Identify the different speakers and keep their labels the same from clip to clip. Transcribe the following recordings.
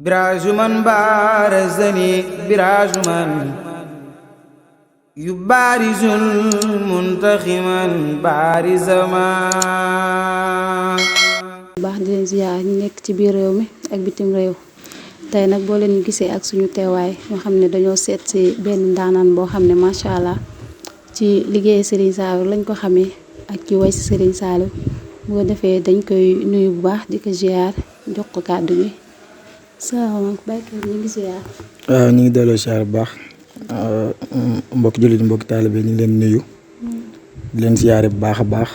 Speaker 1: براجمن بارزني براجمن يبارز منتخما بارز ما
Speaker 2: baax di leen ziar ñu nekk ci biir réew mi ak bitim réew tey nag boo leen gisee ak suñu teewaay ñoo xam ne dañoo seet si benn ndaanaan boo xam ne macha allah ci liggéey Serigne Saliou lañ ko xamee ak ci way si Serigne Saliou bu ko defee dañ koy nuyu bu baax di ko ziar jox ko kàddu gi salaamaaleykum Baye ñu ngi ziar.
Speaker 3: waaw ñu ngi delloo ziar bu baax mbokki jullit mbokki taalibe ñu ngi leen nuyu di leen ziare bu baax a baax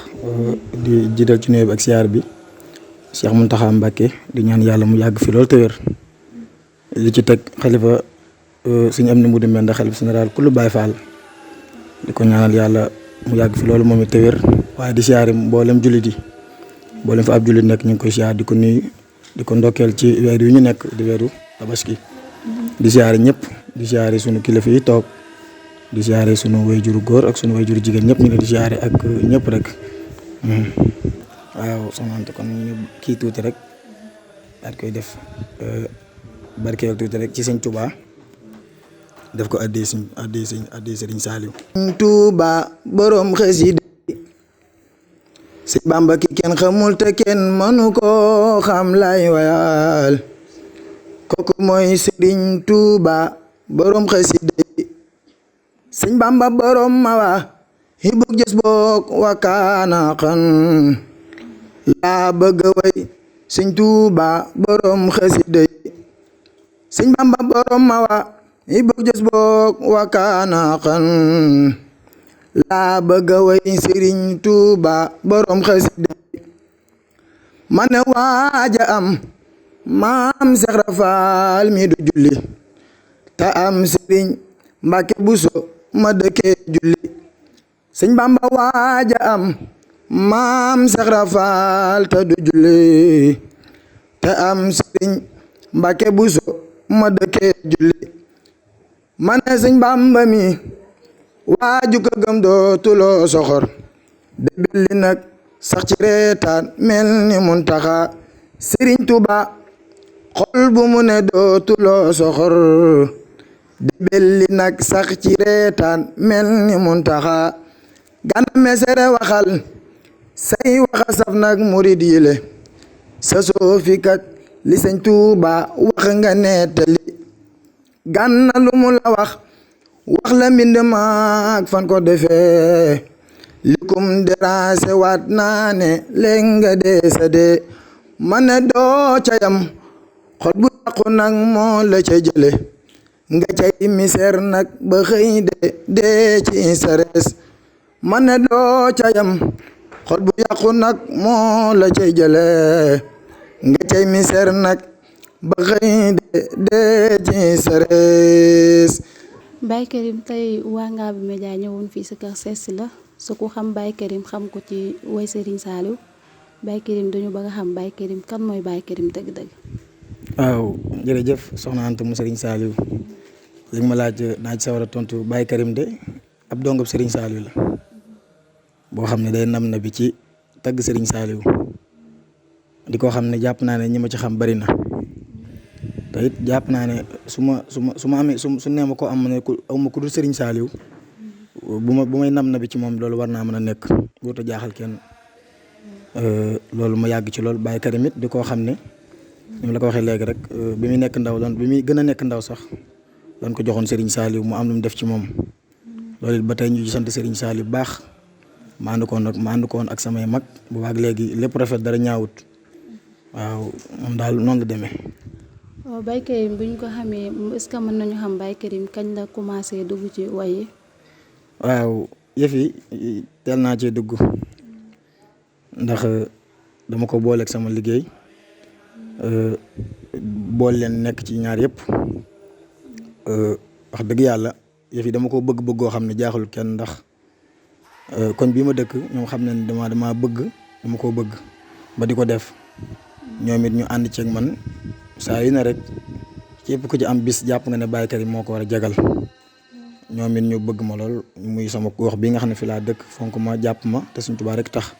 Speaker 3: di jiital ci nuyu bi ak ziar bi Cheikh Mountakha Mbacké di ñaan yàlla mu yàgg fi loolu te wér li ci teg xalifa suñu am ni mu di mel ndax xalifa général kullu Baye Fall di ko ñaanal yàlla mu yàgg fi loolu moom it te wér waaye di ziare mboolem jullit yi mboolem fa ab jullit nekk ñu ngi koy ziar di ko nuyu di ko ndokkeel ci weer yu ñu nekk di weeru tabaski di ziare ñëpp di ziare sunu kilifa yi toog di ziare sunu wayjuru góor ak sunu wayjuru jigéen ñëpp ñu ngi di ziare ak ñëpp rek waaw soxna Anta kon ñu kii tuuti rek daal koy def barkeel tuuti rek ci sëñ Touba def ko addi sëriñ Saliou. Touba borom xasida si Bamba ki kenn xamul te kenn mënu ko xam lay wayal kooku mooy Serigne Touba borom xasida sëñ Bamba borom mawa hibuk jës book wakaana xan laa bëgg way sëñ Touba borom xasida sëñ Bamba borom mawa hibuk jës book wakaana xan laa bëgg way Serigne Touba borom xasida ma ne waaja am maam Seex Rafaal mi du julli ta am Serigne Mbàkke Buso ma dëkkee julli sëñ Bamba waaja am maam Seex Rafaal ta du julli ta am Serigne Mbàkke Buso ma dëkkee julli ma ne sëñ Bamba mi waaju ko gëm dootuloo soxor de belli nag sax ci reetaan mel ni Muntaxa Serigne Touba xol bu mu ne dootuloo soxor de belli nag sax ci reetaan mel ni Muntaxa Gana Messere waxal say waxa saf nag murid yile sa soofi kat li sëñ Touba wax nga nettali Gana lu mu la wax la mbind maak fan ko defee likum deraase waat naa ne léegi nga dee sa dee ma ne doo ca yam xol bu yàqu nag moo la ca jële nga cay miseer nag ba xëy dee ci sarees ma ne doo ca yam xol bu yàqu nag moo la ca jële nga cay miseer nag ba xëy dee ci sarees.
Speaker 2: Baye Karim tey waa Ngabou Média ñëwoon fii sa kër seet si la su ko xam Baye Karim xam ko ci way Serigne Saliou Baye Karim dañu bëgg a xam Baye Karim kan mooy Baye Karim dëgg-dëgg.
Speaker 3: waaw jërëjëf soxna Anta mu Serigne Saliou li nga ma laaj naa ci sawar a tontu Baye Karim de ab dongab Serigne Saliou la boo xam ne day nam na bi ci tagg Serigne Saliou di ko xam ne jàpp naa ne ñi ma ci xam bari na te it jàpp naa ne su ma amee su nee ma ko am ne ma ku dul Serigne Saliou bu may nam na bi ci moom loolu war naa mën a nekk wut a jaaxal kenn loolu ma yàgg ci loolu Baye Karim it di koo xam ne ni la ko waxee léegi rek bi muy nekk ndaw bi muy gën a nekk ndaw sax doon ko joxoon Serigne Saliou mu am lu mu def ci moom loolu it ba tey ñu sant Serigne Saliou bu baax ma ànd koon ak samay mag bu baax léegi lépp rafet dara ñaawut waaw moom daal noonu la demee.
Speaker 2: waaw Baye Karim bu ñu ko xamee est-ce que mën nañu xam Baye Karim kañ la commencé dugg ci way yi.
Speaker 3: waaw yëf yi teel naa cee dugg ndax dama ko booleeg sama liggéey bool leen nekk ci ñaar yëpp wax dëgg yàlla yëf yi dama ko bëgg-bëggoo xam ne jaaxul kenn ndax koñ bii ma dëkk ñoom xam ne dama koo bëgg ba di ko def ñoom it ñu ànd ceeg man saa yu ne rek képp ku ci am bis jàpp nga ne Baye Karim moo ko war a jagal ñoom it ñu bëgg ma lool muy sama gox bi nga xam ne fi laa dëkk fonk ma jàpp ma te Sëñ Tuubaa rek tax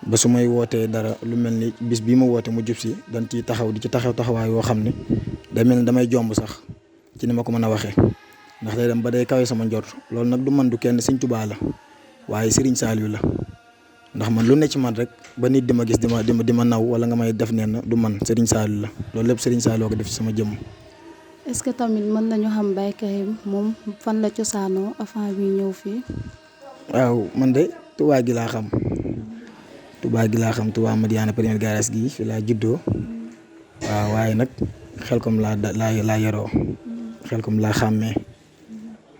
Speaker 3: ba su may wootee dara lu mel ni bis bii ma woote mu jub si dañ ciy taxaw di ci taxawaay yoo xam ne day mel ni damay jomb sax ci ni ma ko mën a waxee ndax day dem ba day kawe sama njort loolu nag du man du kenn Sëñ Tuubaa la waaye Serigne Saliou la ndax man lu ne ci man rek ba nit di ma gis di ma naw wala nga may def neen du man Serigne Saliou la loolu lépp Serigne Saliou ko def ci sama jëmm.
Speaker 2: est-ce que tamit mën nañu xam Baye Karim moom fan la cosaanoo avant bi ñëw fii.
Speaker 3: waaw man de Touba gi laa xam Touba Madiyana premier garage gi fi laa juddoo waaw waaye nag Xelkom laa yaroo Xelkom laa xàmmee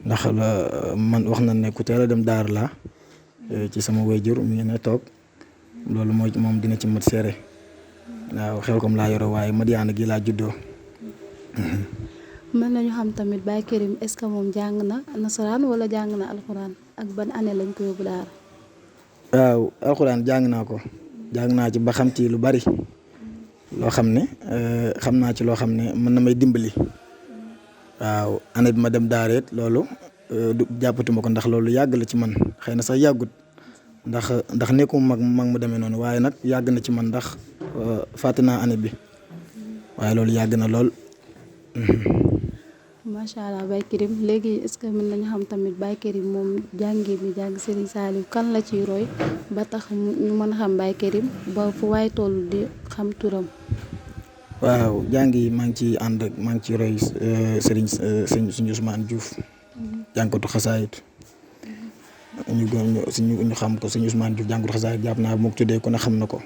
Speaker 3: ndax man wax na ne ku teel a dem daar laa ci sama waajur mi ngi ne toog loolu moom dina ci mat seere waaw Xelkom laa yaroo waaye Madiyana gi laa juddoo.
Speaker 2: mën nañu xam tamit Baye Karim est-ce que moom jàng na nasaraan wala jàng na alxuraan ak ban année lañ ko yóbbu daara.
Speaker 3: waaw alxuraan jàng naa ci ba xam ci lu bari loo xam ne xam naa ci loo xam ne mën na may dimbali waaw année bi ma dem daareet loolu jàppatuma ko ndax loolu yàgg la ci man xëy na sax yàggut ndax nekkuma mag mu demee noonu waaye nag yàgg na ci man ndax fàtte naa année bi waaye loolu yàgg na lool.
Speaker 2: macha allah Baye Karim léegi est-ce que mën nañu xam tamit Baye Karim moom jàngi bi jàng Serigne Saliou kan la ciy roy ba tax ñu mën a xam Baye Karim ba fu waay toll di xam turam.
Speaker 3: waaw jàng yi maa ngi ciy ànd maa ngi ciy roy Serigne Ousmane Diouf jànkatu xasaayit ñu xam ko Serigne Ousmane Diouf jànkatu xasaayit jàpp naa moo ko tuddee ku ne xam na ko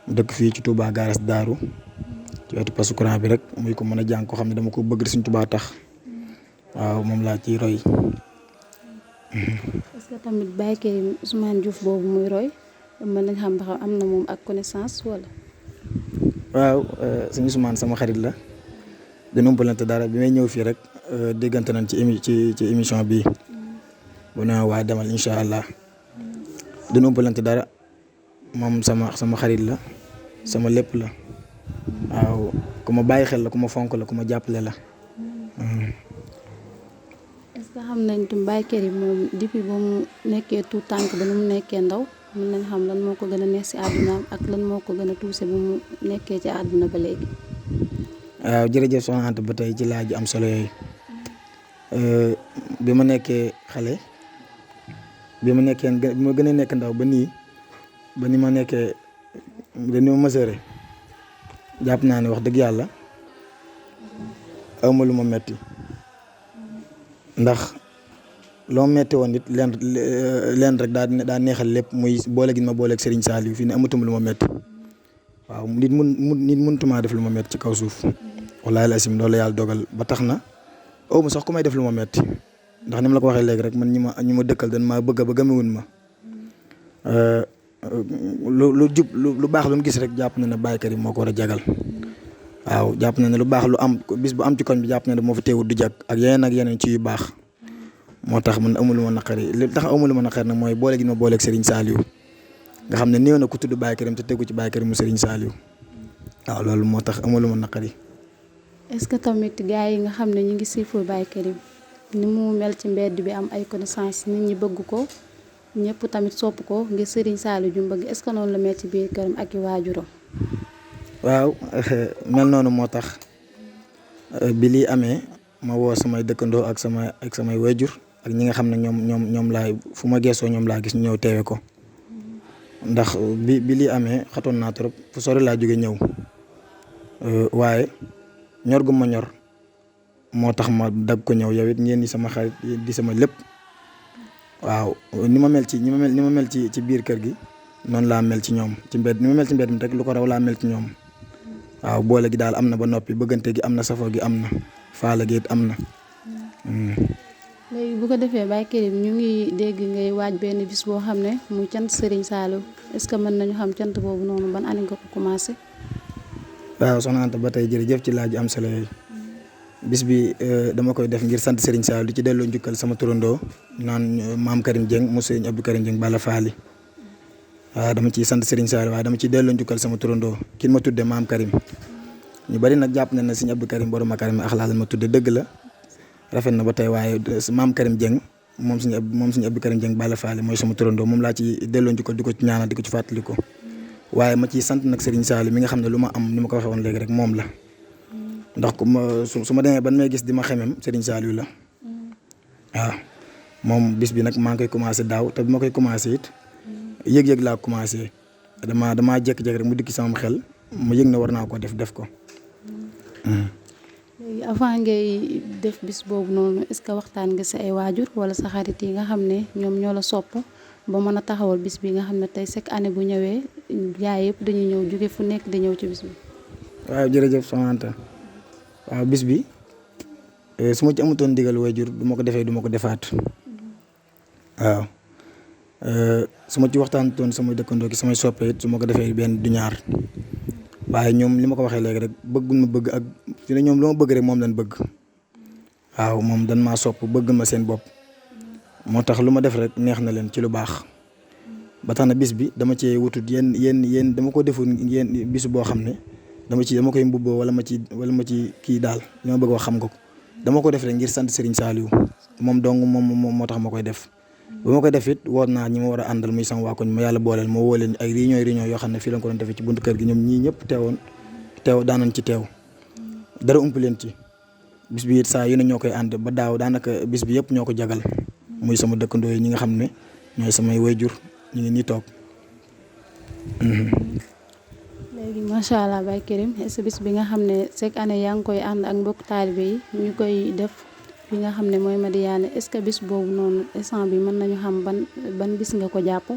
Speaker 3: dëkk fii ci Touba Garas Daaru ci wetu pasu courant bi rek muy ko mën a jàng ko xam ne dama ko bëgg Sëñ Tuubaa tax waaw moom laa ciy roy.
Speaker 2: est-ce que tamit Baye Karim Ousmane Diouf boobu muy roy mën nañ xam ba xam am na moom ak connaissance wala.
Speaker 3: waaw Sëñ Ousmane sama xarit la dina umpalante dara bi may ñëw fii rek déggante nañ ci émission bii bu ne waa demal incha allah dina umpalante dara moom sama xarit la sama lépp la. waaw ku ma bàyyi xel la ku ma fonk la ku ma jàppale la.
Speaker 2: est-ce que xam nañ tam Baye Karim moom depuis ba mu nekkee tout tànk ba nu mu nekkee ndaw mën nañ xam lan moo ko gën a neex ci àddunaam ak lan moo ko gën a tuuse ba mu nekkee ci àdduna ba léegi.
Speaker 3: waaw jërëjëf soxna Anta ba tey ci laaj am solo yooyu bi ma nekkee xale bi ma gën a nekk ndaw ba ni ma nekkee ba ni ma mësëre jàpp naa ne wax dëgg yàlla awma lu ma metti ndax loo metti woon nit leen rek daa neexal lépp muy boole gi ma booleeg Serigne Saliou fii ne amatuma lu ma metti waaw nit mënutuma def lu ma metti ci kaw suuf wallaahi la asim loolu yàlla dogal ba tax na awma sax ku may def lu ma metti ndax ni ma la ko waxee léegi rek man ñi ma dëkkal dañ maa bëgg ba gëmewuñ ma lu jub lu baax lu mu gis rek jàpp na ne Baye Karim moo ko war a jagal waaw jàpp na ne lu baax lu am bis bu am ci koñ bi jàpp na ne moo fa teewul du jag ak yeneen ci yu baax moo tax man amul ma naqari li tax amul ma naqari nag mooy boole gi ma booleeg Serigne Saliou nga xam ne néew na ku tudd Baye Karim te tegu ci Baye Karim mu Serigne Saliou waaw loolu moo tax amul ma naqari.
Speaker 2: est-ce que tamit gars yi nga xam ne ñu ngi siifoo Baye Karim ni mu mel ci mbedd bi am ay connaissance nit ñi bëgg ko. ñëpp tamit sopp ko ngir Serigne Saliou ju bëgg est-ce que noonu la mel ci biir këram ak i waajuram.
Speaker 3: waaw mel noonu moo tax bi lii amee ma woo samay dëkkandoo ak samay waajur ak ñi nga xam ne ñoom laay fu ma geesoo ñoom laa gis ñu ñëw teewe ko ndax bi lii amee xatoon naa trop fu sori laa jóge ñëw waaye ñor gu ma ñor moo tax ma dag ko ñëw yow it ngeen di sama xarit di sama lépp. waaw ni ma mel ci biir kër gi noonu laa mel ci ñoom ci mbedd ni ma mel ci mbedd mi rek lu ko raw laa mel ci ñoom waaw boole gi daal am na ba noppi bëggante gi am na safoo gi am na faala gi it am na.
Speaker 2: léegi bu ko defee Baye Karim ñu ngi dégg ngay waaj benn bis boo xam ne muy cant Serigne Saliou est-ce que mën nañu xam cant boobu noonu ban année nga ko commencé.
Speaker 3: waaw soxna Anta ba tey jërëjëf ci laaj am solo yooyu. bis bi dama koy def ngir sant Serigne Saliou di ci delloo njukkal sama turandoo naan maam Karim Dieng mu Serigne Abdou Karim Dieng Bala Faali waaw dama ciy sant Serigne Saliou waaye dama ciy delloo njukkal sama turandoo kin ma tudde maam Karim ñu bari nag jàpp na ne Serigne Abdou Karim borom Karim axlaa la ma tudde dëgg la rafet na ba tey waaye maam Karim Dieng moom suñu Abdou Karim Dieng Balla Faale mooy sama turandoo moom laa ci delloo njukkal di ko ci ñaanal di ko ci fàttali ko waaye ma ciy sant nag Serigne Saliou mi nga xam ne lu ma am ni ma ko waxee woon léegi rek moom la ndax su ma demee ban may gis di ma xemem Serigne Saliou la waaw moom bis bi nag maa ngi koy commencé daaw te bi ma koy commencé it yëg-yëg laa commencé damaa jékki-jékki rek mu dikki sama xel ma yëg ne war naa ko def ko.
Speaker 2: léegi avant ngay def bis boobu noonu est-ce que waxtaan nga si ay waajur wala sa xarit yi nga xam ne ñoom ñoo la sopp ba mën a taxawal bis bi nga xam ne tey chaque année bu ñëwee yaay yëpp dañuy ñëw jóge fu nekk di ñëw ci bis bi.
Speaker 3: waaw jërëjëf Soxna Anta waaw bis bi su ma ci amutoon ndigal waajur du ma ko defee du ma ko defaat waaw su ma ci waxtaantoon samay dëkkandoo ki samay soppe it su ma ko defee benn du ñaar waaye ñoom li ma ko waxee léegi rek bëgguñ ma bëgg ak fi ne ñoom lu ma bëgg rek moom lañ bëgg waaw moom dañ maa sopp bëgg ma seen bopp moo tax lu ma def rek neex na leen ci lu baax ba tax na bis bi dama cee wutut yéen dama ko deful yéen bis boo xam ne dama koy mbubboo wala ma ci kii daal li ma bëgg wax xam nga ko dama ko def rek ngir sant Serigne Saliou moom dong moom moo tax ma koy def ba ma koy def it woor naa ñi ma war a àndal muy sama waa koñ ma yàlla booleel ma woo leen ay réunion yoo xam ne fii lañ ko doon defee ci buntu kër gi ñoom ñii ñëpp daanañ ci teew dara ump leen ci bis bi it saa yu ne ñoo koy ànd ba daaw daanaka bis bi yëpp ñoo ko jagal muy sama dëkkandoo yi ñi nga xam ne ñooy samay wayjur ñu ngi nii toog.
Speaker 2: léegi macha allah Baye Karim est-ce que bis bi nga xam ne chaque année yaa ngi koy ànd ak mbokk taalibe yi ñu koy def fi nga xam ne mooy Madiyana est-ce que bis boobu noonu instant bi mën nañu xam ban bis nga ko jàpp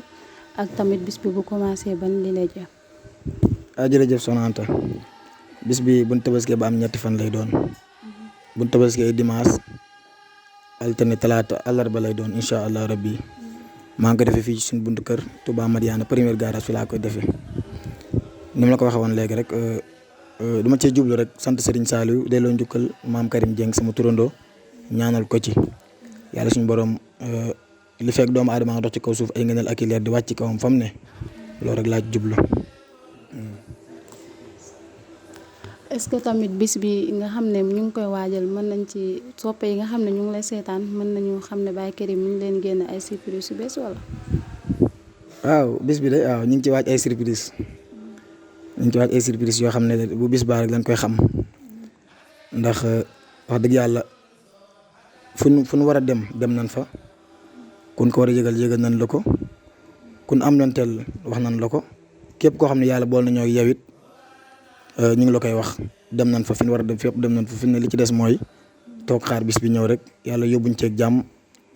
Speaker 2: ak tamit bis bi bu commencé ban li lay jeex.
Speaker 3: jërëjëf Soxna Anta bis bi buñ tabaskee ba am ñetti fan lay doon buñ tabaskee dimanche altine talaata àllarba lay doon incha allah rabbi maa ngi ko defee fii ci suñu buntu kër Touba Madiyana première garage fi laa koy defee ni ma la ko waxee woon léegi rek dama cee jublu rek sant Serigne Saliou delloo njukkal maam Karim Dieng sama turandoo ñaanal ko ci yàlla suñu borom li fekk doomu aadama nga dox ci kaw suuf ay ngëneel ak i leer di wàcc ci kawam fam ne loolu rek laa ci jublu.
Speaker 2: est-ce que tamit bis bi nga xam ne ñu ngi koy waajal mën nañ ci soppe yi nga xam ne ñu ngi lay seetaan mën nañu xam ne Baye Karim ñu ngi leen génn ay surprise yu bees wala.
Speaker 3: waaw bis bi de waaw ñu ngi ci waaj ay surprise yoo xam ne bu bis baa rek lañ koy xam ndax wax dëgg yàlla fu ñu war a dem nañ fa kun ko war a yëgal nañ la ko kun am nañ teel wax nañ la ko képp koo xam ne yàlla bool na ñoo yow it ñu ngi la koy wax dem nañ fa fi ñu war a dem fépp dem nañ fa fi ne li ci des mooy toog xaar bis bi ñëw rek yàlla yóbbuñ ceeg jàmm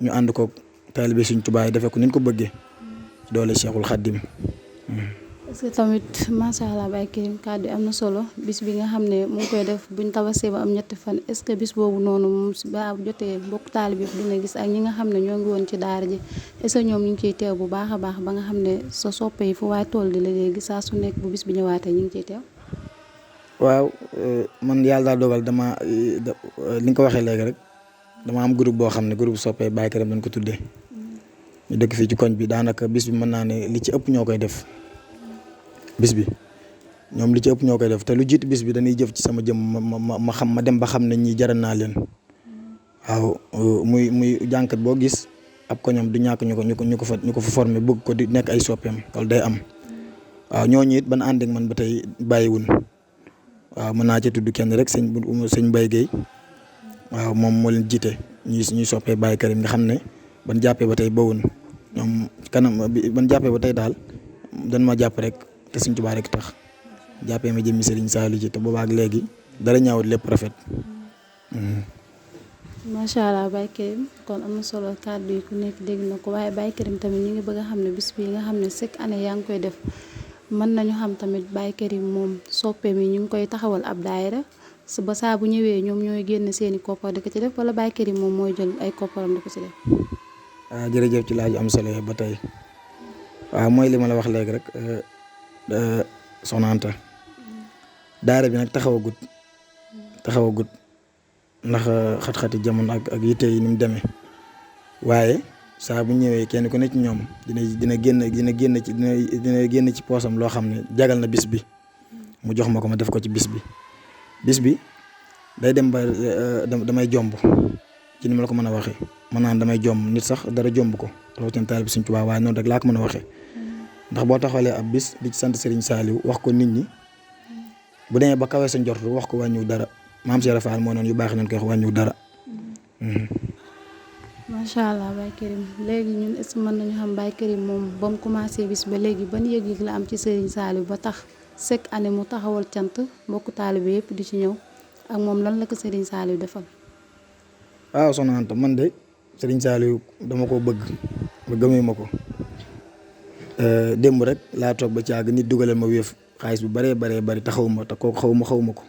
Speaker 3: ñu ànd ko taalibe Sëriñ Tuubaa yi defee ko ni ñu ko bëggee doole Cheikhul Khadim.
Speaker 2: est-ce que tamit macha allah Baye Karim kàddu am na solo bis bi nga xam ne mu ngi koy def buñ tabaskee ba am ñetti fan est-ce que bis boobu noonu moom ba jotee mbokk taalibe bi dina gis ak ñi nga xam ne ñoo ngi woon ci daara ji est-ce que ñoom ñu ngi ciy teew bu baax a baax ba nga xam ne sa soppe yi fu waaye tool di la léegi saa su nekk bu bis bi ñëwaatee ñu ngi ciy teew.
Speaker 3: waaw man yàlla daa dogal li nga ko waxee léegi rek dama am groupe boo xam ne groupe soppee Baye Karim lañ ko tuddee ñu dëkk fii ci koñ bi daanaka bis bi mën naa ne li ci ëpp ñoo koy def bis bi ñoom li ci ëpp ñoo koy def te lu jiitu bis bi dañuy jëf ci sama jëm ma dem ba xam ne ñii jaral naa leen waaw muy jànkat boo gis ab koñam du ñàkk ñu ko fa formé bëgg ko di nekk ay soppeem loolu day am waaw ñooñu it ban ànd ak man ba tey bàyyiwun waaw mën naa ci tudd kenn rek sëñ Mbaye Guèye waaw moom moo leen jiite ñuy soppee Baye Karim nga xam ne ban jàppee ba tey bawun ñoom ban jàppee ba tey daal dañ ma jàpp rek te Sëriñ Tuubaa rek tax jàppee ma jëmmi Serigne Saliou ji te boobaak léegi dara ñaawut lépp rafet.
Speaker 2: macha allah Baye Karim kon am na solo kàddu yi ku nekk dégg na ko waaye Baye Karim tamit ñu ngi bëgg a xam ne bis bi nga xam ne chaque année yaa ngi koy def. mën nañu xam tamit Baye Karim moom soppe mi ñu ngi koy taxawal ab daayira ba saa bu ñëwee ñoom ñooy génn seeni koppar di ko ci def wala Baye Karim moom mooy jël ay kopparam di ko ci def.
Speaker 3: waaw jërëjëf ci laaj am solo ba tey waaw mooy li ma la wax léegi rek Soxna Anta daayira bi nag taxawagut ndax xat-xati jamono ak yitte yi ni mu demee waaye. saa bu ñëwee kenn ku ne ci ñoom dina génn ci poosam loo xam ne jagal na bis bi mu jox ma ko ma def ko ci bis bi day dem ba damay jomb ci ni ma la ko mën a waxee mën naan damay jomb nit sax dara jomb ko rawatina taalibe Sëriñ Tuubaa waaye noonu rek laa ko mën a waxee ndax boo taxawalee ab bis di ci sant Serigne Saliou wax ko nit ñi bu demee ba kawee sa njort wax ko wàññiw dara maam Cheikh Fall moo noonu yu baax nañ koy wax wàññiw dara.
Speaker 2: macha allah Baye Karim léegi ñun est-ce que mën nañu xam Baye Karim moom ba mu commencé bis ba léegi ban yëg-yëg la am ci Serigne Saliou ba tax chaque année mu taxawal cant mbokku taalibe yëpp di ci ñëw ak moom lan la ko Serigne Saliou defal.
Speaker 3: waaw soxna Anta man de Serigne Saliou dama ko bëgg ba gëmee ma ko démb rek laa toog ba ci àgg nit dugalal ma wéef xaalis bu baree bari taxaw ma te kooku xaw ma ko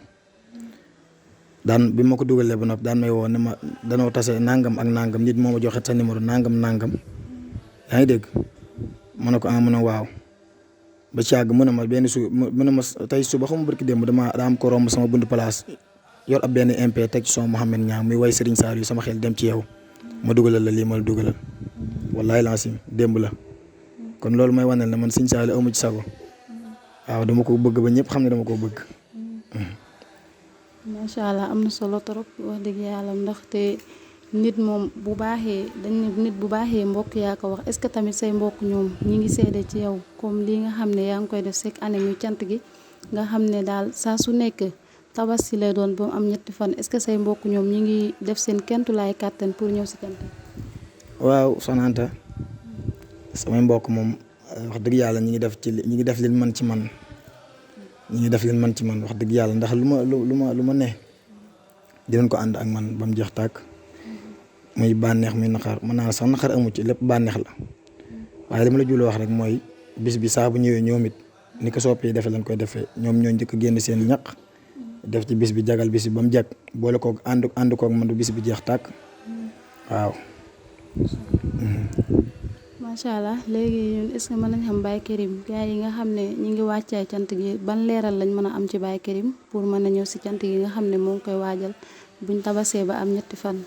Speaker 3: daan bi ma ko dugalee ba noppi daan may woo ne ma danoo tase nangam ak nangam nit moo ma joxe sa numéro nangam yaa ngi dégg ma ne ko mu ne waaw ba ci àgg mu ne ma benn mu ne ma tey suba xaw ma barki démb daa am ko romb sama buntu place yor ab benn MP teg ci son Mouhamed Niang muy way Serigne Saliou sama xel dem ci yow ma dugalal la lii ma la dugalal wallahi laasim démb la kon loolu may waneel ne man Serigne Saliou amu ci sago waaw dama ko bëgg ba ñëpp xam ne dama ko bëgg.
Speaker 2: macha allah am na solo trop wax dëgg yàlla ndaxte nit moom bu baaxee dañ ne nit bu baaxee mbokk yaa ko wax est-ce que tamit say mbokk ñoom ñi ngi seede ci yow comme lii nga xam ne yaa ngi koy def chaque année muy cant gi nga xam ne daal saa su nekk tabaski lay doon ba mu am ñetti fan est-ce que say mbokk ñoom ñi ngi def seen kentulaay kàttan pour ñëw si cant gi.
Speaker 3: waaw Soxna Anta samay mbokk moom wax dëgg yàlla ñi ngi def leen man ci man. ñi ngi def leen man ci man wax dëgg yàlla ndax lu ma ne dinañ ko ànd ak man ba mu jeex tàkk muy bànneex muy naqar mën naa sax naqar amu ci lépp bànneex la waaye li ma la julloo wax rek mooy bis bi saa bu ñëwee ñoom it ni ko soppee defee lañ koy defee ñoom ñoo njëkk a génn seen ñaq def ci bis bi jagal bis bi ba mu jag boole koog ànd koog man du bis bi jeex tàkk waaw.
Speaker 2: macha allah léegi ñun est-ce que mën nañ xam Baye Karim gars yi nga xam ne ñi ngi wàccaay cant gi ban leeral lañ mën a am ci Baye Karim pour mën a ñëw si cant gi nga xam ne moo ngi koy waajal buñ tabasee ba am ñetti fan.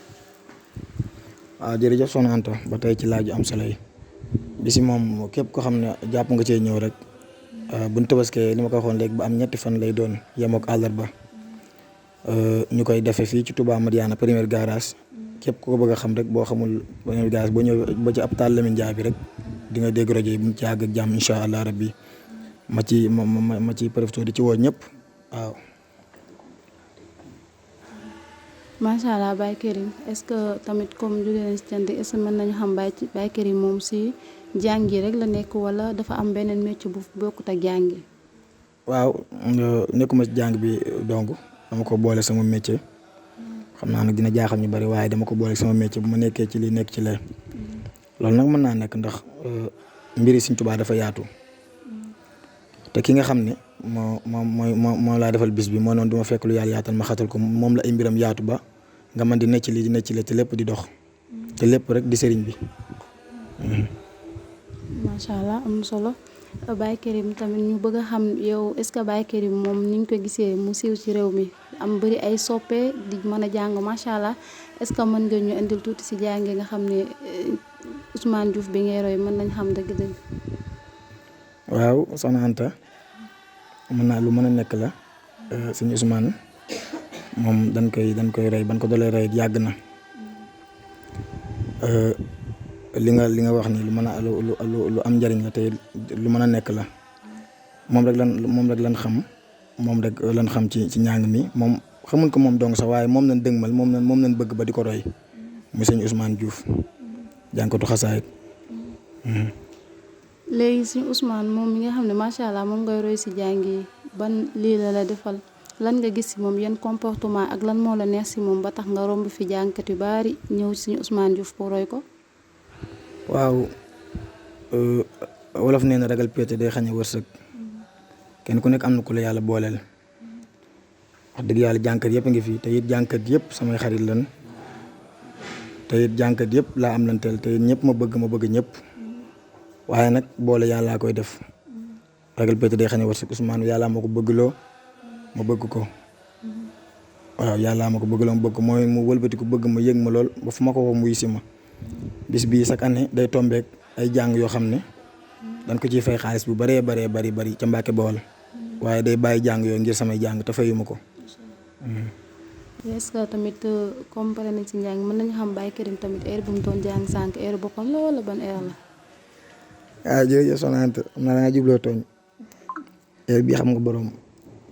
Speaker 3: waaw jërëjëf Soxna Anta ba tey ci laaju am solo yi bisi moom képp ko xam ne jàpp nga cee ñëw rek buñ tabaskee li ma ko waxoon léegi ba am ñetti fan lay doon yemook àllarba ñu koy defee fii ci Touba Madiana première garage képp ku ko bëgg a xam rek boo xamul première garage boo ñëw ba ci ab taal Lamine Ndiaye bi rek di nga dégg rajo yi bu mu ci àgg ak jàmm incha allah rabbi ma ci profité di ci woo ñëpp waaw.
Speaker 2: macha allah Baye Karim est-ce que tamit comme jóge nañ si cant est-ce que mën nañu xam Baye Karim moom si jàngi rek la nekk wala dafa am beneen métier bu bokkut ak jàngi.
Speaker 3: waaw nekkuma ci jàng bi donc dama ko boole sama métier xam naa nag dina jaaxal ñu bari waaye dama ko boole sama métier bu ma nekkee ci lii nekk ci lee loolu nag mën naa nekk ndax mbiri Sëriñ Tuubaa dafa yaatu te ki nga xam ne moo laa defal bis bi moo noonu du ma fekk lu yàlla yaatal ma xatal ko moom la ay mbiram yaatu ba nga mën di necc lii di necc lee te lépp di dox te lépp rek di sëriñ bi.
Speaker 2: macha allah am solo Baye Karim tamit ñu bëgg a xam yow est-ce que Baye Karim moom ni ñu ko gisee mu siiw ci réew mi am bëri ay soppe di mën a jàng macha allah est-ce que mën nga ñu indil tuuti ci jàngi nga xam ne Ousmane Diouf bi ngay roy mën nañ xam dëgg-dëgg.
Speaker 3: waaw Soxna Anta mën naa lu mën a nekk la suñu Ousmane moom dañ koy roy ban ko dolee roy yàgg na li nga wax ni lu mën a lu am njariñ la te lu mën a nekk la moom rek lan xam moom rek lan xam ci njàng mi moom xamuñ ko moom dong sax waaye moom lañ dëgmal moom lañ bëgg ba di ko roy muy sëñ Ousmane Diouf jànkatu xasaayit.
Speaker 2: léegi suñu Ousmane moom mi nga xam ne macha allah moom ngay roy si jàngi ban lii la defal lan nga gis si moom yan comportement ak lan moo la neex si moom ba tax nga romb fi jàngkat yu bari ñëw suñu Ousmane Diouf pour roy ko.
Speaker 3: waaw wolof nee na ragal péete day xañe wërsëg kenn ku nekk am na ku la yàlla booleel wax dëgg yàlla jànkat yëpp a ngi fi te it jànkat yëpp samay xarit lan te it jànkat yëpp laa am lanteel te it ñëpp ma bëgg ñëpp waaye nag boole yàllaa koy def ragal péete day xañe wërsëg Ousmane yàllaa ma ko bëggloo ma bëgg ko waaw yàllaa ma ko bëggloo ma bëgg ko mooy mu wëlbati ko bëgg ma yëg ma lool ba fu ma ko woo muy si ma bis bii chaque année day tombeek ay jàng yoo xam ne dañ ko ciy fay xaalis bu bari ca Mbàkke Bawol waaye day bàyyi jàng yooyu ngir samay jàng te fayuma ko.
Speaker 2: est-ce que tamit comme pare nañ si njàng mën nañu xam Baye Karim tamit heure bu mu doon jàng sànq heure boppam la wala ban heure la.
Speaker 3: jërëjëf soxna Anta xam naa dangaa jubloo tooñ heure bi xam nga borom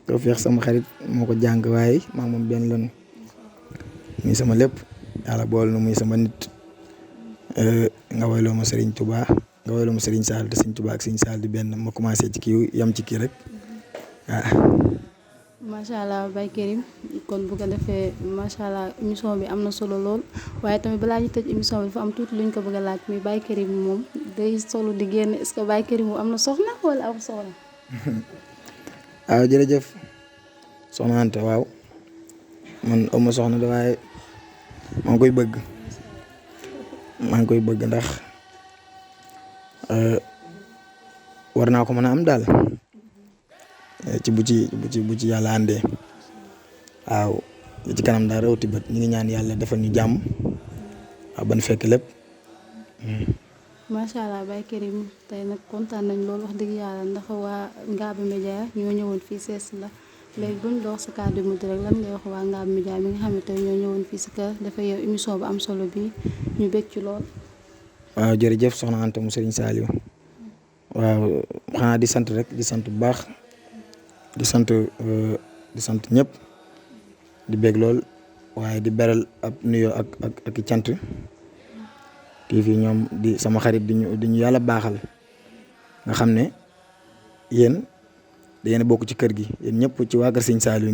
Speaker 3: too feex sama xarit moo ko jàng waaye maa moom benn lan muy sama lépp yàlla bool na muy sama nit nga woyloo ma Serigne Touba nga woyloo ma Serigne Sall te Serigne Touba ak Serigne Sall di benn ma commencé ci kii yam ci kii rek waaw.
Speaker 2: macha allah Baye Karim kon bu ko defee macha allah émission bi am na solo lool waaye tamit balaa ñu tëj émission bi dafa am tuuti luñ ko bëgg a laaj muy Baye Karim moom day solo di génn est-ce que Baye Karim moom am na soxna wala am soxna.
Speaker 3: waaw jërëjëf soxna Anta waaw man aw ma soxna de waaye maa ngi koy bëgg ndax war naa ko mën a am daal ci bu ci yàlla àndee waaw ci kanam daal rawti bët ñu ngi ñaan yàlla defal ñu jàmm waaw ban fekk lépp.
Speaker 2: macha allah Baye Karim tey nag kontaan nañ loolu wax dëgg yàlla ndax waa Ngabou Média ñoo ñëwoon fii sees la léegi buñ dox sa kàddu mujj rek lan ngay wax waa Ngabou Média mi nga xam ne tey ñoo ñëwoon fii si kër dafa yow émission bu am solo bi ñu bég ci lool.
Speaker 3: waaw jërëjëf soxna Anta mu Serigne Saliou waaw xanaa di sant rek di sant bu baax di sant ñëpp di bég lool waaye di beral ab nuyoo ak cant kii fii ñoom di sama xarit di ñu yàlla baaxal nga xam ne yéen da ngeen bokk ci kër gi yéen ñëpp ci waa kër Serigne Saliou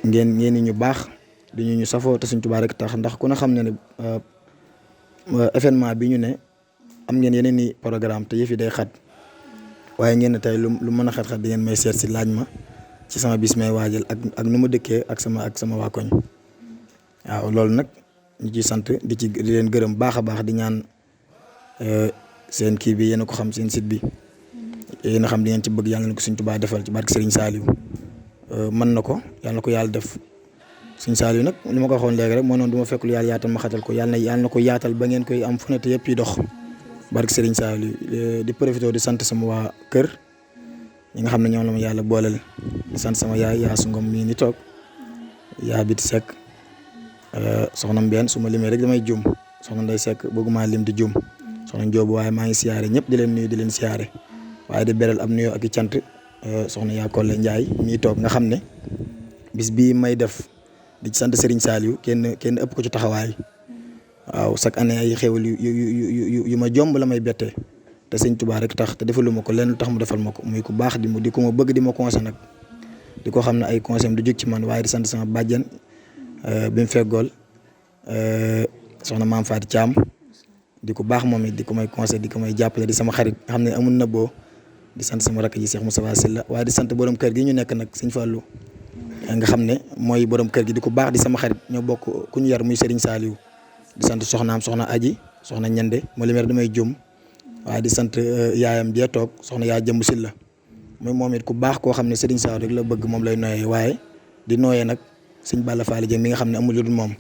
Speaker 3: ngeen ñu baax di ñu safoo te Serigne Touba rek tax ndax ku ne xam ne ne événement bi ñu ne am ngeen yeneen i programme te yëf yi day xat waaye ngeen ne tey lu mën a xat-xat di ngeen may seet si laaj ma ci sama bis may waajal ak nu ma dëkkee ak sama waa koñ waaw loolu nag ñu ciy sant di leen gërëm baax a baax di ñaan seen kii bi yéen a ko xam seen site bi yéen a xam di ngeen ci bëgg yàlla na ko Serigne Touba defal ci barke Serigne Saliou mën na ko yàlla na ko yàlla def Serigne Saliou nag li ma ko waxoon léegi rek moo noonu du ma fekk lu yàlla yaatal ma xatal ko yàlla na ko yaatal ba ngeen koy am fu ne te yëpp yi dox barke Serigne Saliou di profité di sant sama waa kër ñi nga xam ne ñoom la ma yàlla booleel di sant sama yaay yaa su ngom mii ni toog yaa biti Seck soxna Mbène su ma limee rek damay juum soxna Ndeye Seck bëgguma lim di juum soxna Ndiobo waaye maa ngi siyaare ñëpp di leen nuyu di leen siyaare waaye di beral am nuyoo ak i cant soxna yaa Kolle Ndiaye mii toog nga xam ne bis bii may def di sant Serigne Saliou kenn ëpp ko ci taxawaay waaw chaque année ay xéwal yu ma jomb la may bettee te Serigne Touba rek tax te defaluma ko lenn lu tax mu defal ma ko muy ku baax di ko ma bëgg di ma conseil nag di ko xam ne ay conseil du jóg ci man waaye di sant sama bàjjen bi mu feggool soxna maam Fatou Thiam di ko baax moom it di ko may conseil di ko may jàppale di sama xarit nga xam ne amul na boo di sant sama rakk ji Cheikh Moustapha Sylla waaye di sant borom kër gi ñu nekk nag Serigne Fallou nga xam ne mooy borom kër gi di ko baax di sama xarit ñoo bokk ku ñu yar muy Serigne Saliou di sant soxnaam soxna Aji soxna Ñande moo li mer damay jum waaye di sant yaayam jee toog soxna yaa jëmb Sylla mooy moom it ku baax koo xam ne Serigne Saliou rek la bëgg moom lay nooyee waaye di nooyee nag Serigne Balla Fall Dieng mi nga xam ne amul lu dul moom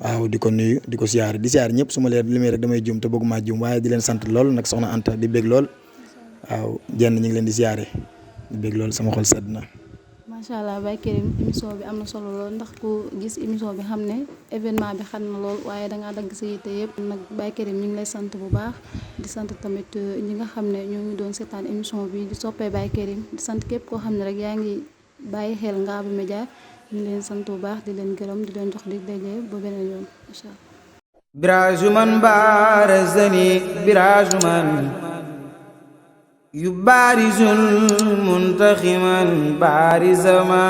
Speaker 3: waaw di ko nuyu di ko siyaare di siyaare ñëpp su ma leen limee rek damay jum te bëgguma jum waaye di leen sant lool nag soxna Anta di bég lool waaw jenn ñu ngi leen di siyaare di bég lool sama xol sedd na.
Speaker 2: macha allah Baye Karim émission bi am na solo lool ndax ku gis émission bi xam ne événement bi xam na lool waaye dangaa dagg sa yitte yëpp nag Baye Karim ñu ngi lay sant bu baax di sant tamit ñi nga xam ne ñoo ngi doon seetaan émission bi di soppee Baye Karim di sant képp koo xam ne rek yaa ngi bàyyi xel Ngabou Média ñu ngi leen sant bu baax di leen gërëm di leen jox di daje ba beneen yoon incha allah.
Speaker 1: birajuman barazani birajuman يبارز منتخما بارز ما